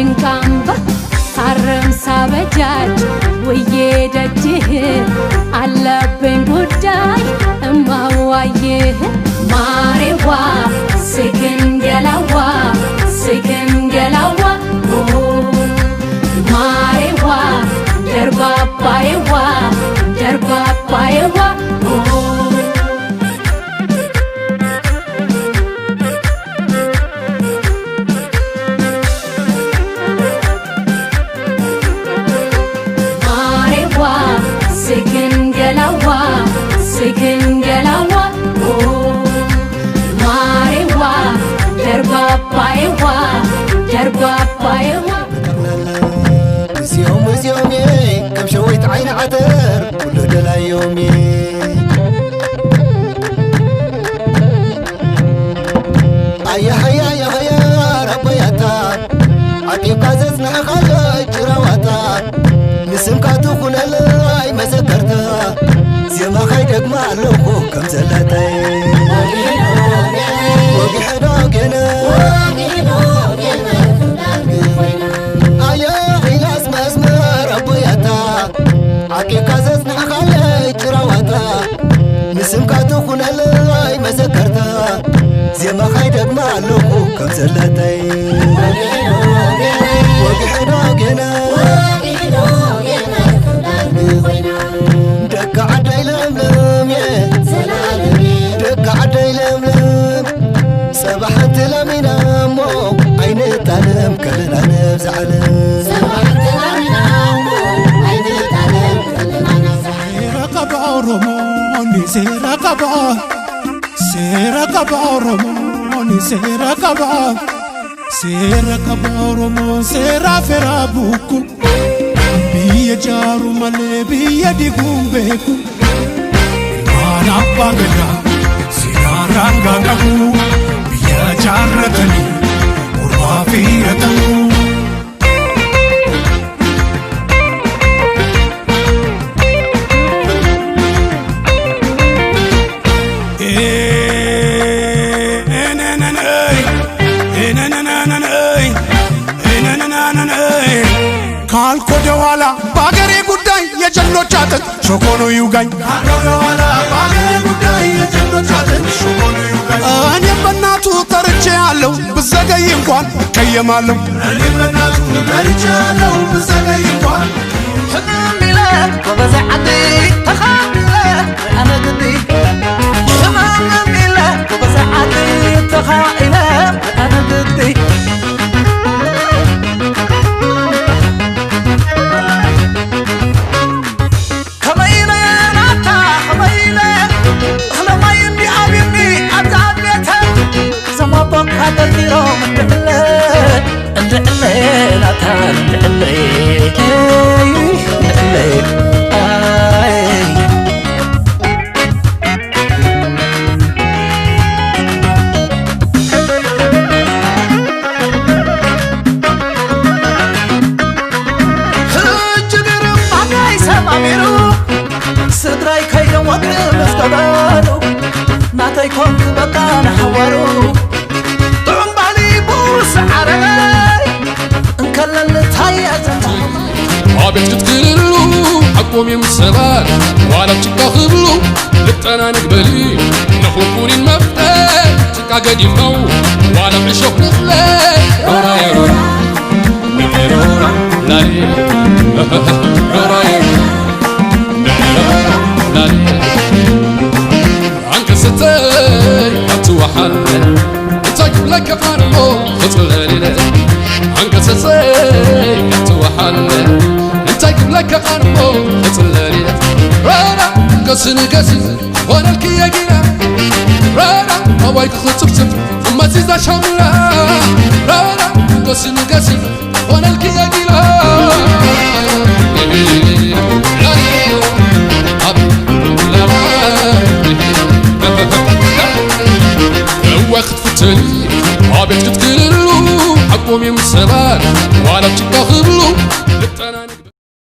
ጅንካምባ ሳርም ሳበጃጅ ወዬ ደጅህ አለብኝ ጉዳይ እማዋይህ ማሬዋ ስግንገላዋ ስግንገላዋ ማሬዋ ደርባባዬዋ ደርባባዬዋ Sigingalawa, sigingalawa, oh, Mariwa, derba paewa, يومي كم شويت عين عذر كله دلا يومي أيا هيا يا هيا ربياتا عقيب قاززنا خالج رواتا نسمك تكون اللاي مسكرتا زيما خيدك معلوكو كم زلاتي وقي حداقنا أيا غيلاس مسمر ربياتا عقيب قاززنا خالج رواتا نسمك تكون اللاي مسكرتا زيما خيدك معلوكو كم زلاتي وقي حداقنا دق عدي لملم يا دق عدي لملم صبحت لمنا مو عين التعلم كلنا نفزعلم صبحت لمنا مو عين التعلم كلنا نفزعلم سيرا قبع رموني سيرا قبع رمو سيرا فرابوكو بيا جارو مالي بيا ديكم بيكو مانا باغدا سيرا رانغا نكو بيا جارتني وروا فيرتو ካልኮ ደዋላ ባገሬ ጉዳይ የጀኖች አጥንት ሾኮኖ ይውጋኝ ካልኮ ደዋላ ባገሬ ጉዳይ የጀኖች አጥንት ሾኮኖ ይውጋኝ እኔም በእናቱ ተርቼ ያለው ብዘገይ እንኳን እቀየማለሁ እኔም በእናቱ ተርቼ ያለው ብዘገይ እንኳን ሕሚለ ጎበዜ ዓዲ ተኻሚለ ኣነ ግዲ ሕሚለ ጎበዜ ዓዲ ተኻኢለ ኣነ ግዲ سدراي كيدن وقر مسكبانو ناتاي كنت بقى نحورو طعم بالي بوس عرقاي انكلل تايا زنتا عابت كتكللو حقوم يمسبال وعلى بشكا خبلو لبتانا نقبلي نخوكوني المفتاح شكا قديمو وعلى بعشوك نخلي رورا يا رورا رورا لالي رورا يا عنك ستاي أتوحل أنت قبلك قرمو خطلالي عنك ستاي أتوحل أنت قبلك قرمو خطلالي رانا قسني قسي وانا الكياقينا رانا هوايك خطبتب وما تزا شاملا رانا قسني قسي وانا الكياقينا وقت فتلي عابت كتكللو حقوم يمسبال وعلى بشكا خبلو